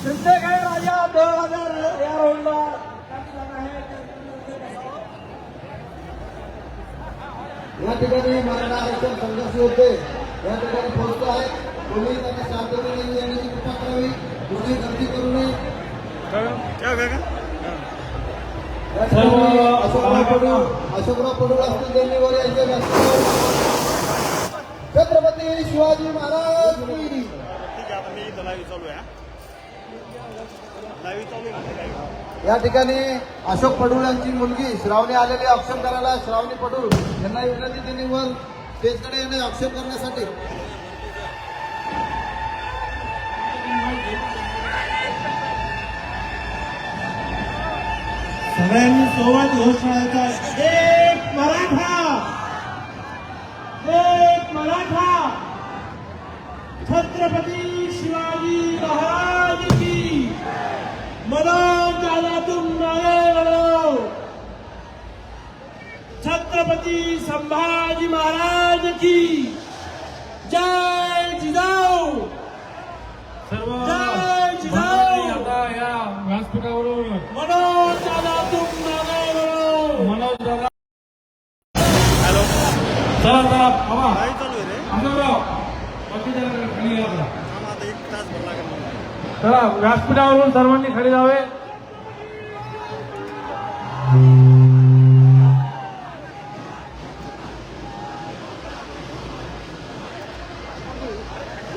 सिंदखेड राजा 2000 या राऊंडला या ठिकाणी मराठा आरक्षण संघर्ष होते या ठिकाणी पोहोचतो आहे. कोणी त्यांना शांततेने येण्याची कृपा करावी, कोणी गर्दी करू नये. अशोकराव पडूळ असतील त्यांनी वर यायचे. छत्रपती शिवाजी महाराज की. या ठिकाणी अशोक पडूळ यांची मुलगी श्रावणी आलेली औक्षण करायला. श्रावणी पडूळ यांना विनंती त्यांनी वर स्टेजकडे येणे औक्षण करण्यासाठी. सगळ्यांनी सोबत घोषणाचा एक मराठा, एक मराठा, छत्रपती शिवाजी महाराज की. मनोज दादा तुम नारे लढो. छत्रपती संभाजी महाराज की जय जिजाऊ. जय जिजाऊ. या व्यासपीठावरून मनोज दादा तुम नारे लढो. मनोज दादा. चला चला बाबा अशोकराव बाकीच्या खाली या जरा. चला व्यासपीठावरून सर्वांनी खाली जावे.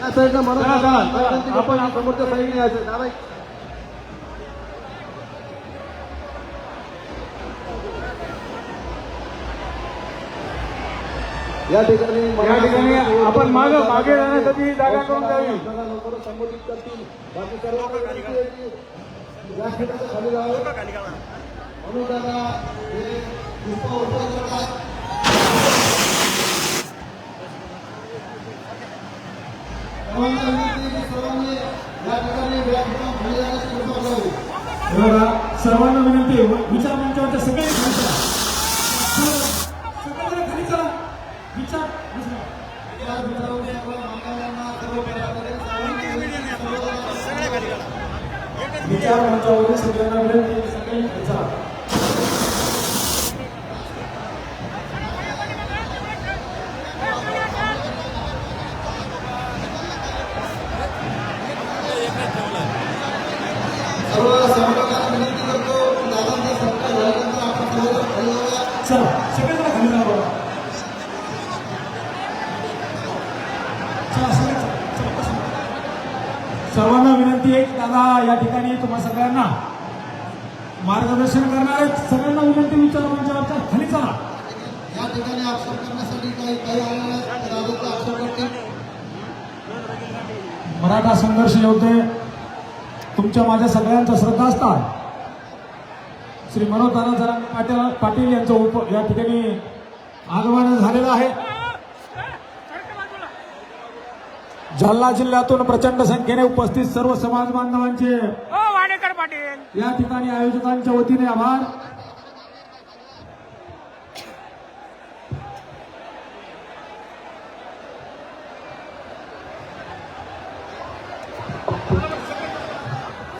या साईडला म्हणून आपण समोरच्या साईडने यायचं. दादा या ठिकाणी आपण मागे जाण्यासाठी जागा करून द्यावी. लवकर संबोधित करतील. बाकी सर्व व्यासपीठाच्या खाली जावं. म्हणून दादा हे पुष्प उठवत करतात. सर्वांनी या ठिकाणी व्यासपीठावर खाली जाण्याची कृपा करावी. सर्वांना विनंती विचार मंचावरच्या सगळे खाली चला. सगळे खाली चला. विचार विचार मंचावरील सगळ्यांना विनंती सगळे खाली चला. सर्व सहभागांना विनंती करतो की दादांचा सत्कार झाल्यानंतर आपण सर्वजण खाली जाऊया. चला सगळ्यांना खाली जा बाबा. चला सगळे चला. सर्वांना विनंती आहे की दादा या ठिकाणी तुम्हा सगळ्यांना मार्गदर्शन करणार आहेत. सगळ्यांना विनंती विचार मंचावरच्या खाली चला. या ठिकाणी अक्षर करण्यासाठी काही आलेले आहेत. दादांचा अक्षर करतील. मराठा संघर्ष योद्धे तुमच्या माझ्या सगळ्यांचा श्रद्धास्थान श्री मनोज दादा पाटील यांचं या ठिकाणी आगमन झालेलं आहे. जालना जिल्ह्यातून प्रचंड संख्येने उपस्थित सर्व समाज बांधवांचे या ठिकाणी आयोजकांच्या वतीने आभार.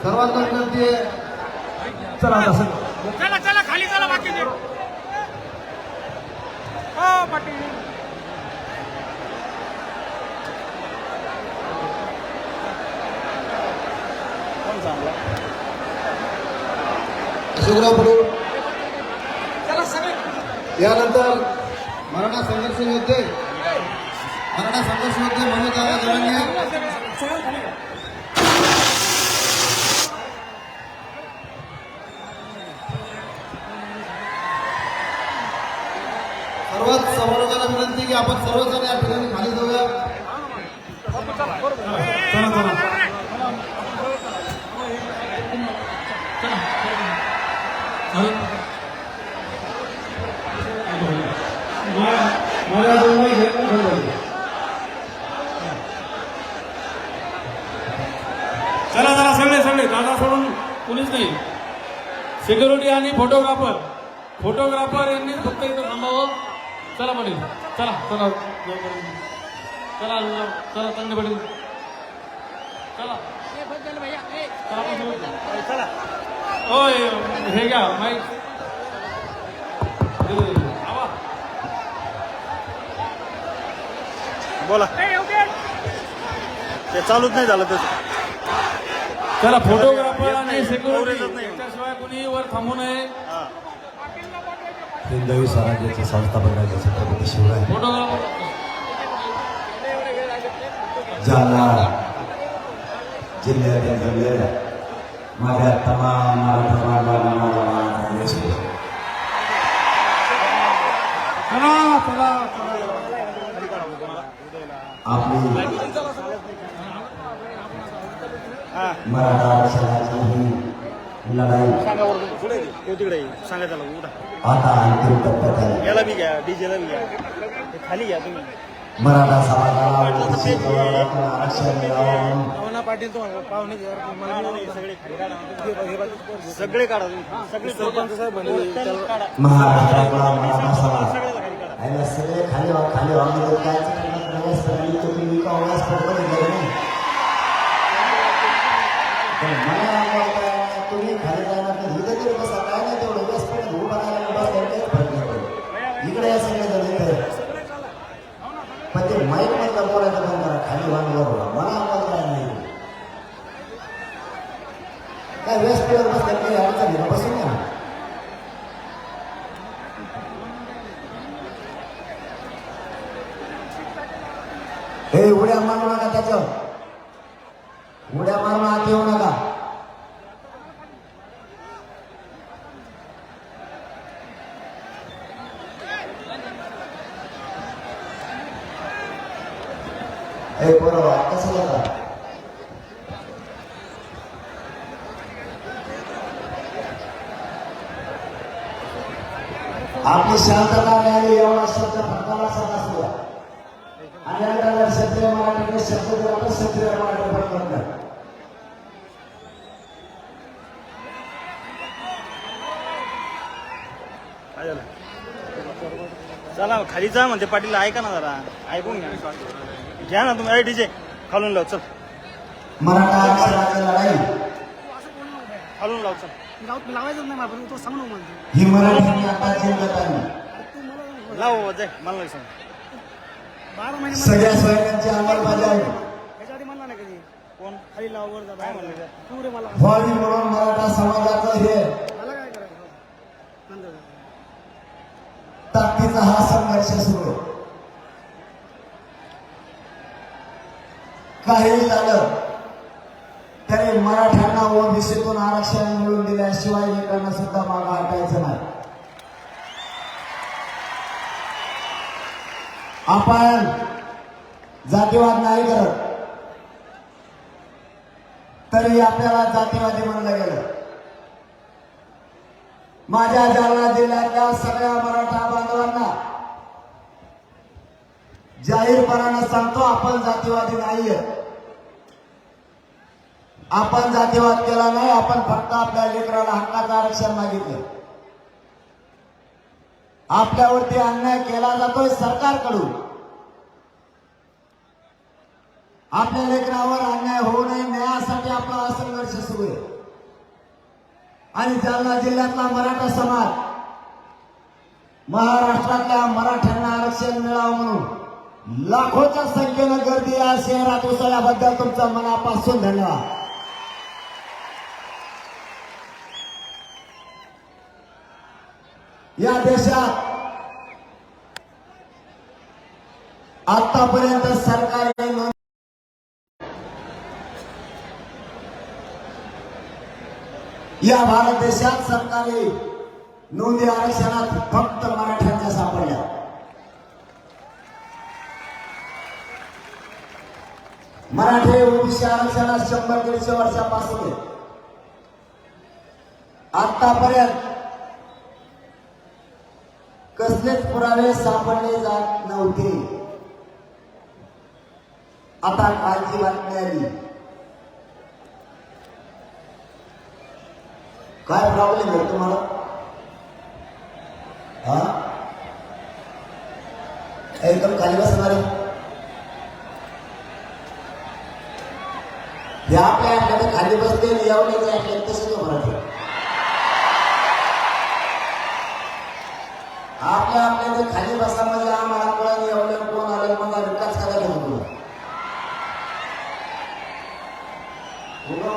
सर्वांना विनंती आहे. चला आता चला चला खाली चला. बाकी हो पाटील. अशोकराव पडूळ. यानंतर मराठा संघर्ष योद्धे मनोज दादा जरांगे. सर्वात सहभागाला विनंती की आपण सर्वजण या ठिकाणी खाली जाऊया. चला चला. चला चला सगळे दादा सोडून कुणीच नाही. सिक्युरिटी आणि फोटोग्राफर यांनी फक्त इथं थांबावं. चला पाटील चला चला चला चला चांगले पाटील चला होय हे घ्या माईक बोला ते चालूच नाही झालं तसं. चला फोटोग्राफर आणि कव्हरेजच सिक्युरिटी नाही. त्याशिवाय कुणी वर थांबू नये. हा. हिंदवी स्वराज्याचे संस्थापक राजे छत्रपती शिवराय फोटोग्राफर जालना जिल्ह्यातील जमलेल्या माझ्या तमाम मराठा बांधवांना नमस्कार. चला चला आपली हा. मराठा आरक्षणाची ही लढाई सांगा बरोबर पुढे ये. तिकडे ये. सांगा त्याला उठा. आता अंतिम टप्प्यात आहे. याला बी घ्या डीजेला बी घ्या ते खाली घ्या तुम्ही. मराठा समाजाला ओबीसी प्रवर्गातून आरक्षण मिळावं म्हणून पाहुणा पाटील तुम्हाला पाहुणे सगळे काढा तुम्ही. सगळे सरपंच साहेब काढा. महाराष्ट्रातला मराठा समाज सगळ्याला खाली काढा. आणि सगळे खाली वागले काय प्रवेश करणे तुम्ही का व्यासपीठ बघितलं नाही. पण मला आवडतं तुम्ही खाली जाणार नाही. इथं तरी बसा काय नाही तेवढं व्यासपीठ उभा राहायला बस काहीच फरक नाही पडत. इकडे या सगळे जण इथे पण ते माईक मधलं बोलायचं बंद करा. खाली वांगवर बोला. मला आवाज काय नाही काय व्यासपीठावर बसल्या काही अडचण नाही बसून घ्या. हे उड्या मारू नका त्याच्यावर. उड्या मारून आत येऊ नका. हे बरोबर कसं जाता आपली शांतता मिळाली एवढा शब्द फटकाला सदा सुद्धा आणि अनेकांना क्षत्रिय मराठीने शब्द दिला तर क्षत्रिय मराठी फटकत नाही. काय झालं चला खाली जा म्हणते पाटील. ऐका ना जरा ऐकून घ्या ना तुम्ही. डीजे खालून लाव चल. मराठा आरक्षणाची लढाई खालून लाव चल. लावायचं नाही आपण तो सांगू नको म्हणतो ही मराठ्यांनी आता जिंकत आहे. तू मला लाव जाय मला नाही सांग. 12 महिने सगळ्या सोयऱ्यांची अंमलबजावणी ह्याच्या आधी म्हणला नाही कधी कोण खाली लाव वर जा काय म्हणलं तू रे मला व्हावी म्हणून मराठा समाजाचं हे मला काय करायचं नंतर ताकदीचा हा संघर्ष सुरू आहे. काही झालं तरी मराठ्यांना ओबीसीतून आरक्षण मिळवून दिल्याशिवाय एकांना सुद्धा मागं हटायचं नाही. आपण जातीवाद नाही करत तरी आपल्याला जातीवादी म्हणलं गेलं. माझ्या जालना जिल्ह्यातल्या सगळ्या मराठा बांधवांना जाहीरपणानं सांगतो आपण जातीवादी नाहीये. आपण जातीवाद केला नाही. आपण फक्त आपल्या लेकराला हक्काचं आरक्षण मागितलं. आपल्यावरती अन्याय केला जातोय सरकारकडून. आपल्या लेकरावर अन्याय होऊ नये न्यायासाठी आपला हा संघर्ष सुरू आहे. आणि जालना जिल्ह्यातला मराठा समाज महाराष्ट्रातल्या मराठ्यांना आरक्षण मिळावं म्हणून लाखोच्या संख्येनं गर्दी या शहरात उसळल्याबद्दल तुमचं मनापासून धन्यवाद. या देशात आतापर्यंत सरकारने नोंद या भारत देशात सरकारी नोंदी आरक्षणात फक्त मराठ्यांच्या सापडल्या. मराठे ओबीसी आरक्षणात 100-150 वर्षापासून आतापर्यंत कसलेच पुरावे सापडले जात नव्हते. आता कालची बातमी आली. काय प्रॉब्लेम आहे तुम्हाला? हा एकदम खाली बसणार आहे. हे आपल्या आपल्याला खाली बसते एवढेच आपल्या तसंच मराठी आपल्या आपल्याला खाली बसा म्हणजे आम्हाला कळलं एवढं कोण आलं मग विकास करायला नको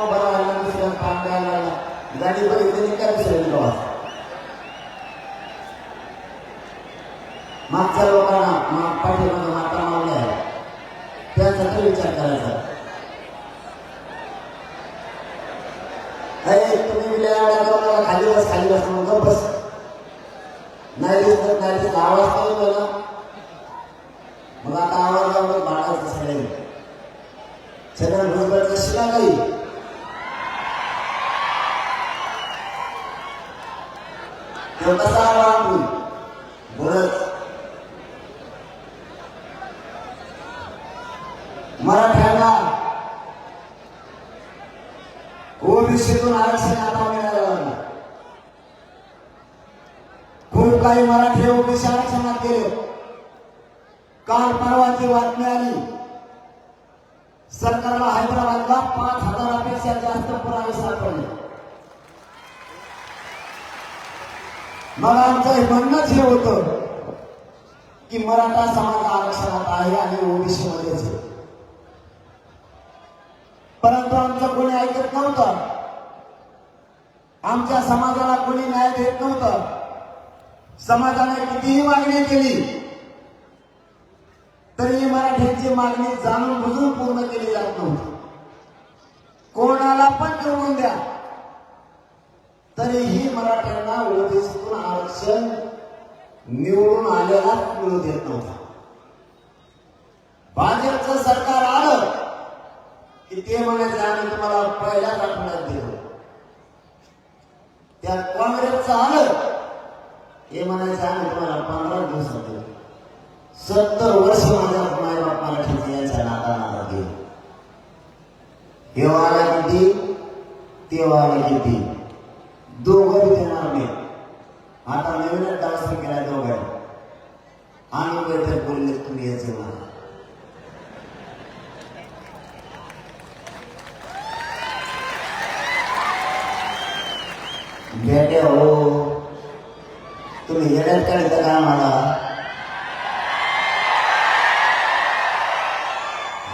बरं आलं दुसऱ्या काम द्यायला गाडी बघितली काय विसरली मागच्या लोकांना पाठीमध्ये माता मावल्या आहे त्याचा विचार करायचा अरे तुम्ही खाली बस मग बस नाही दिसत नाही दिसत आवाज काय बोला मग आता आवाजावर बाळाचं सगळं भुजबळचं शिला नाही तो कसा आवाज बोलत मराठ्यांना ओबीसीतून आरक्षण आता मिळालं लागलं खूप काही मराठी ओबीसी आरक्षणात गेले काल परवाची बातमी आली सरकारला हैदराबादला 5,000पेक्षा जास्त पुरावे सापडले मग आमचं म्हणणंच हे होतं की मराठा समाज आरक्षणात आहे आणि ओबीसी मध्येच आहे परंतु आमचं कोणी ऐकत नव्हतं आमच्या समाजाला कोणी न्याय देत नव्हतं समाजाने कितीही मागणी केली तरी मराठ्यांची मागणी जाणून बुजून पूर्ण केली जात नव्हती कोणाला पण निवडून द्या तरीही मराठ्यांना ओबीसीतून आरक्षण निवडून आलेला मिळू देत नव्हता भाजपचं सरकार आलं की ते म्हणायचे आम्ही तुम्हाला पहिल्याच आठवड्यात दिलं त्या काँग्रेसचं आलं हे म्हणायचं आम्ही तुम्हाला 15 दिवसात दिलं 70 वर्ष माझ्या मायबाप मराठीचे यांच्या नाता गेले हे वाला किती ते वाला किती दोघं देणार नाही आता नवीनच ट्रान्सफर केला दोघं आणि बैठक बोलले तुम्ही याचे मला बेटे हो तुम्ही येण्यात काढता का मला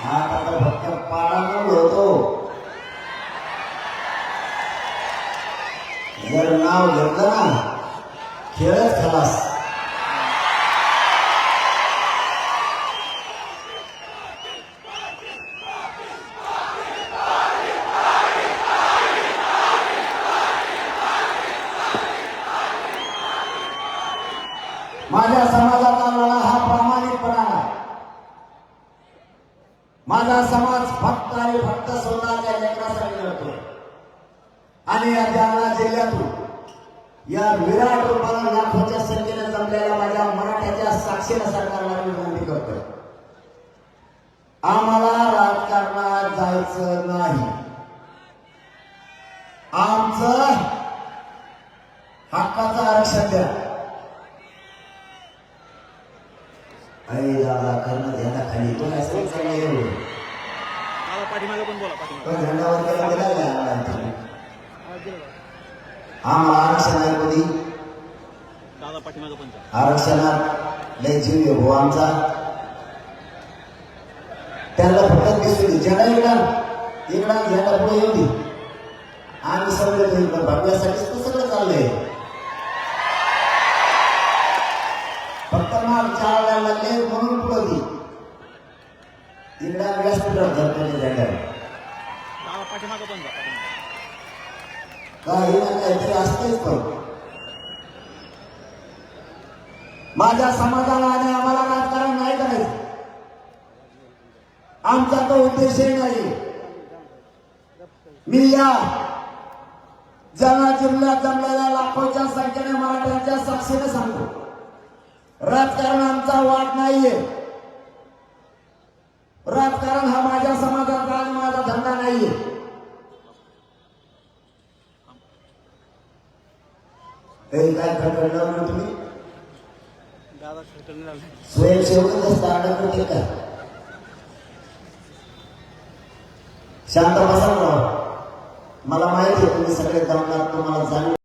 हा आता फक्त पाडा होतो जर नाव घेतलं ना खेळच खलास माझ्या समाजाचा लढा हा प्रामाणिकपणा माझा समाज फक्त आणि फक्त स्वतःच्या लेकरासाठी लढतोय आणि या जालना जिल्ह्यातून या विराट रूपानं लाखोच्या संख्येने जमलेल्या माझ्या मराठ्याच्या साक्षीला सरकारला विनंती करतोय आम्हाला राजकारणात जायचं नाही आमचं हक्काचं आरक्षण द्या अरे दादा करणं ध्याना खाली तो काय सांगितलं पाठीमागे पण बोला पाठीमागे झेंडावर केला गेला आम्हाला आरक्षण आहे कधी दादा पाठीमागे पण आरक्षणात लय जीव आहे हो आमचा त्याला फक्त दिसली झेंडा इकडा झेंडा पुढे येऊ दे आम्ही सगळे भगव्यासाठीच तर सगळं चाललंय फक्त माल चालवायला लागले म्हणून पुढे दी इकडा व्यासपीठावर धरतो झेंड्यावर दादा पाठीमागे पण जा काही ना काहीतरी असतेच पण माझ्या समाजाला आणि आम्हाला राजकारण नाही करायचं आमचा तो उद्देशही नाही मी या जालना जिल्ह्यात जमलेल्या लाखोच्या संख्येने मराठ्यांच्या साक्षीने सांगतो राजकारण आमचा वाट नाहीये राजकारण हा माझ्या समाजाचा आणि माझा धंदा नाहीये काय खटखटलं म्हणून तुम्ही दादा खटकून राहिले स्वयंसेवकच असतं अडकते का शांत बसा ना. मला माहिती आहे तुम्ही सगळे दमणार, तुम्हाला जाणीव